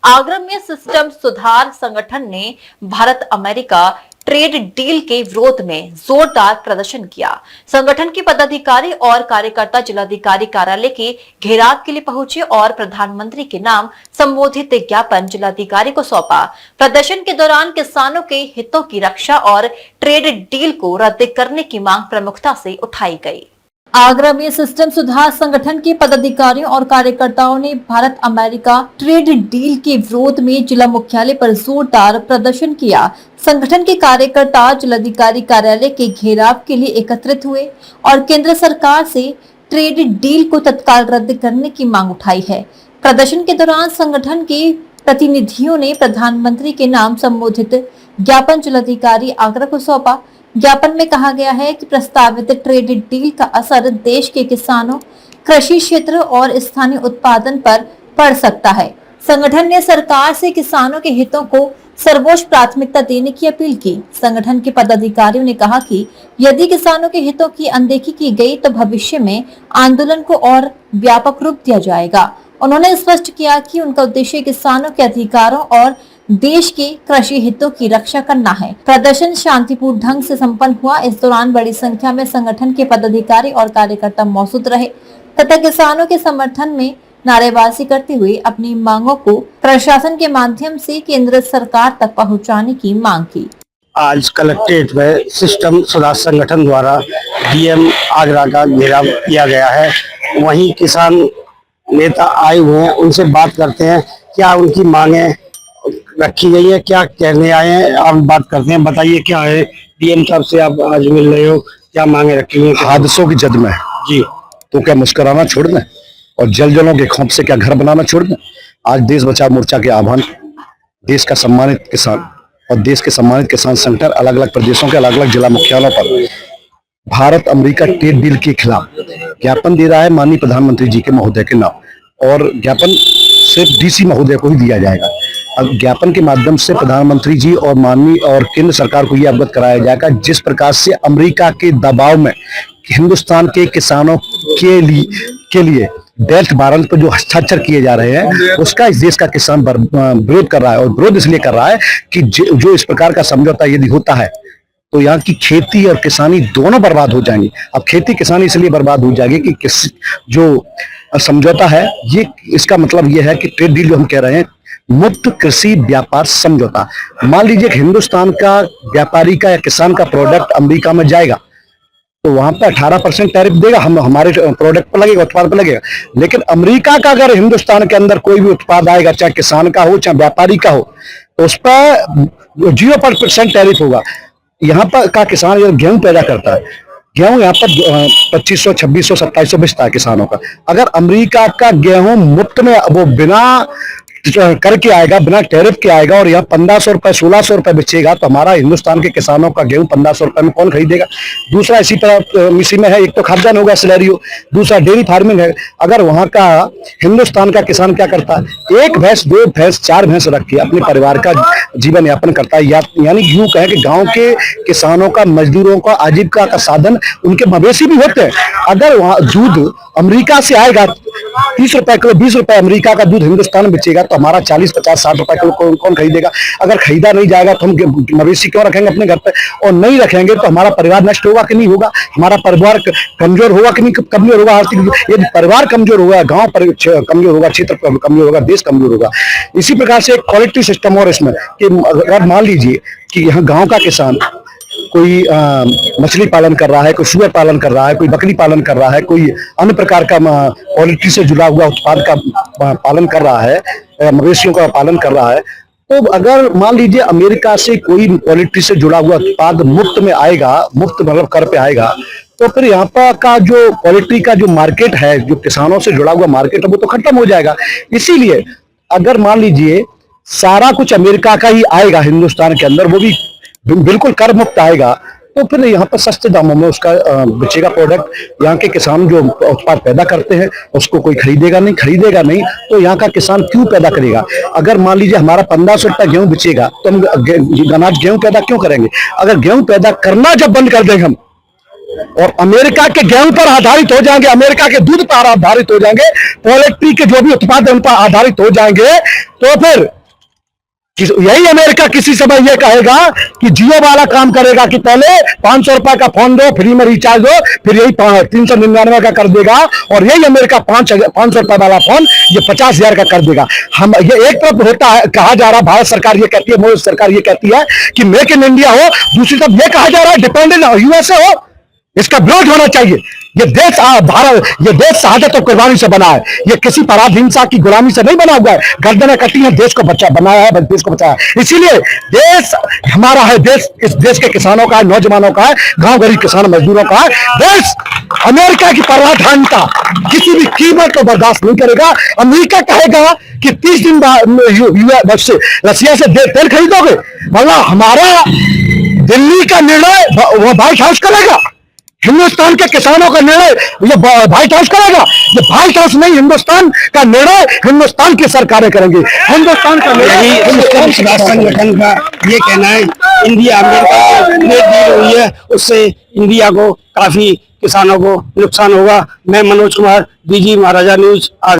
आगरा में सिस्टम सुधार संगठन ने भारत अमेरिका ट्रेड डील के विरोध में जोरदार प्रदर्शन किया। संगठन के पदाधिकारी और कार्यकर्ता जिलाधिकारी कार्यालय के घेराव के लिए पहुंचे और प्रधानमंत्री के नाम संबोधित ज्ञापन जिलाधिकारी को सौंपा। प्रदर्शन के दौरान किसानों के हितों की रक्षा और ट्रेड डील को रद्द करने की मांग प्रमुखता से उठाई गई। आगरा में सिस्टम सुधार संगठन के पदाधिकारियों और कार्यकर्ताओं ने भारत अमेरिका ट्रेड डील के विरोध में जिला मुख्यालय पर जोरदार प्रदर्शन किया। संगठन के कार्यकर्ता जिलाधिकारी कार्यालय के घेराव के लिए एकत्रित हुए और केंद्र सरकार से ट्रेड डील को तत्काल रद्द करने की मांग उठाई है। प्रदर्शन के दौरान संगठन के प्रतिनिधियों ने प्रधानमंत्री के नाम संबोधित ज्ञापन जिलाधिकारी आगरा को सौंपा। ज्ञापन में कहा गया है कि प्रस्तावित ट्रेड डील का असर देश के किसानों, कृषि क्षेत्र और स्थानीय उत्पादन पर पड़ सकता है। संगठन ने सरकार से किसानों के हितों को सर्वोच्च प्राथमिकता देने की अपील की। संगठन के पदाधिकारियों ने कहा कि यदि किसानों के हितों की अनदेखी की गई तो भविष्य में आंदोलन को और व्यापक रूप दिया जाएगा। उन्होंने स्पष्ट किया कि उनका उद्देश्य किसानों के अधिकारों और देश के कृषि हितों की रक्षा करना है। प्रदर्शन शांतिपूर्ण ढंग से संपन्न हुआ। इस दौरान बड़ी संख्या में संगठन के पदाधिकारी और कार्यकर्ता मौजूद रहे तथा किसानों के समर्थन में नारेबाजी करते हुए अपनी मांगों को प्रशासन के माध्यम से केंद्र सरकार तक पहुंचाने की मांग की। आज कलेक्ट्रेट में सिस्टम सुधार संगठन द्वारा डीएम आगरा का घेराव किया गया है। वहीं किसान नेता आए हुए हैं, उनसे बात करते हैं क्या उनकी मांगे रखी गई है, क्या कहने आए हैं। आप बात करते हैं, बताइए क्या है। डीएम साहब से आप आज मिल रहे हो, क्या मांगे रखी हुई हैं? हादसों की जद में जी तो क्या मुस्कुराना छोड़ दें और जलों के खौफ से क्या घर बनाना छोड़ दें। आज देश बचाओ मोर्चा के आह्वान देश का सम्मानित किसान और देश के सम्मानित किसान संगठन अलग अलग प्रदेशों के अलग अलग जिला मुख्यालयों पर भारत अमेरिका ट्रेड डील के खिलाफ ज्ञापन दे रहा है माननीय प्रधानमंत्री जी के महोदय के नाम, और ज्ञापन सिर्फ डीसी महोदय को ही दिया जाएगा। अब ज्ञापन के माध्यम से प्रधानमंत्री जी और माननीय और केंद्र सरकार को यह अवगत कराया जाएगा जिस प्रकार से अमेरिका के दबाव में हिंदुस्तान के किसानों के लिए डेल्ट वारंट पर जो हस्ताक्षर किए जा रहे हैं उसका इस देश का किसान विरोध कर रहा है। और विरोध इसलिए कर रहा है कि जो इस प्रकार का समझौता यदि होता है तो यहाँ की खेती और किसानी दोनों बर्बाद हो जाएंगी। अब खेती किसानी इसलिए बर्बाद हो जाएगी कि जो समझौता है ये, इसका मतलब ये है कि ट्रेड डील जो हम कह रहे हैं मुक्त कृषि व्यापार समझौता। मान लीजिए कि हिंदुस्तान का व्यापारी का या किसान का प्रोडक्ट अमेरिका में जाएगा तो वहां पर 18% टैरिफ देगा, हम हमारे प्रोडक्ट पर लगेगा, उत्पाद पर लगेगा। लेकिन अमेरिका का अगर हिंदुस्तान के अंदर कोई भी उत्पाद आएगा, चाहे किसान का हो चाहे व्यापारी का हो, तो उस पर 0% टैरिफ होगा। यहाँ पर का किसान अगर गेहूं पैदा करता है, गेहूं यहाँ पर 2500, 2600, 2700 बेचता है किसानों का। अगर अमेरिका का गेहूं मुफ्त में वो बिना करके आएगा, बिना टैरिफ के आएगा और यहाँ 1500 रुपए 1600 रुपए बेचेगा तो हमारा हिंदुस्तान के किसानों का गेहूं 1500 रुपए में कौन खरीदेगा। दूसरा इसी तरह इसी में है, एक तो खाद्यान्न होगा सिलेरियो, दूसरा डेयरी फार्मिंग है। अगर वहां का हिंदुस्तान का किसान क्या करता है, एक भैंस, दो भैंस, चार भैंस रख के अपने परिवार का जीवन यापन करता है। यानी यूं कहें कि गाँव के किसानों का, मजदूरों का आजीविका का साधन उनके मवेशी भी होते हैं। अगर वहां दूध अमेरिका से आएगा 30 रुपए किलो, 20 रुपए अमेरिका का दूध हिंदुस्तान में बेचेगा तो हमारा 40, 50, 60 रुपए किलो कौन खरीदेगा। अगर खरीदा नहीं जाएगा तो हम मवेशी क्यों रखेंगे अपने घर पे, और नहीं रखेंगे तो हमारा परिवार नष्ट होगा कि नहीं होगा, हमारा परिवार कमजोर होगा कि नहीं कमजोर होगा। आर्थिक यदि परिवार कमजोर होगा, गांव कमजोर होगा, क्षेत्र कमजोर होगा, देश कमजोर होगा। इसी प्रकार से एक क्वालिटी सिस्टम और इसमें कि अगर मान लीजिए कि यहाँ गाँव का किसान कोई मछली पालन कर रहा है, कोई सुअर पालन कर रहा है, कोई बकरी पालन कर रहा है, कोई अन्य प्रकार का पॉलिट्री से जुड़ा हुआ उत्पाद का पालन कर रहा है, मवेशियों का पालन कर रहा है, तो अगर मान लीजिए अमेरिका से कोई पॉलिट्री से जुड़ा हुआ उत्पाद मुफ्त में आएगा, मुफ्त मतलब कर पे आएगा, तो फिर यहाँ पर का जो पॉलिट्री का जो मार्केट है, जो किसानों से जुड़ा हुआ मार्केट है, वो तो खत्म हो जाएगा। इसीलिए अगर मान लीजिए सारा कुछ अमेरिका का ही आएगा हिंदुस्तान के अंदर, वो भी बिल्कुल कर मुक्त आएगा, तो फिर यहाँ पर सस्ते दामों में उसका बेचेगा प्रोडक्ट। यहाँ के किसान जो उत्पाद पैदा करते हैं उसको कोई खरीदेगा नहीं, तो यहाँ का किसान क्यों पैदा करेगा। अगर मान लीजिए हमारा 1500 रुपया गेहूं बेचेगा तो हम अनाज गेहूं पैदा क्यों करेंगे। अगर गेहूं पैदा करना जब बंद कर देंगे हम और अमेरिका के गेहूं पर आधारित हो जाएंगे, अमेरिका के दूध पर आधारित हो जाएंगे, पोल्ट्री के जो भी उत्पाद है उन पर आधारित हो जाएंगे, तो फिर यही अमेरिका किसी समय ये कहेगा कि जियो वाला काम करेगा कि पहले 500 रुपए का फोन दो, फ्री में रिचार्ज दो, फिर यही 399 का कर देगा, और यही अमेरिका 500 रुपए वाला फोन ये 50,000 का कर देगा। हम ये एक तरफ होता है, कहा जा रहा है, भारत सरकार ये कहती है, मोदी सरकार ये कहती है कि मेक इन इंडिया हो, दूसरी तरफ ये कहा जा रहा है डिपेंडेंट यूएसए हो। इसका विरोध होना चाहिए। ये देश भारत, ये देश शहादत और कुर्बानी से बना है, ये किसी पराध हिंसा की गुलामी से नहीं बना हुआ है। गर्दनें कटी हैं, देश को बनाया है, देश को बचाया है। इसीलिए देश हमारा है, देश इस देश के किसानों का है, नौजवानों का है, गांव गरीब किसान मजदूरों का है। देश अमेरिका की पराधानता किसी भी कीमत को बर्दाश्त नहीं करेगा। अमेरिका कहेगा कि 30 दिन बाद रसिया से तेल खरीदोगे, वरना हमारा दिल्ली का निर्णय वो व्हाइट हाउस करेगा, हिंदुस्तान के किसानों का निर्णय ये व्हाइट हाउस करेगा। ये व्हाइट हाउस नहीं, हिंदुस्तान का निर्णय हिंदुस्तान की सरकारें करेंगी। हिंदुस्तान का निर्णय हिंदुस्तान स्वराज संगठन का ये कहना है, इंडिया अमेरिका ट्रेड डील हुई है, उससे इंडिया को काफी किसानों को नुकसान होगा। मैं मनोज कुमार, बीजी महाराजा न्यूज।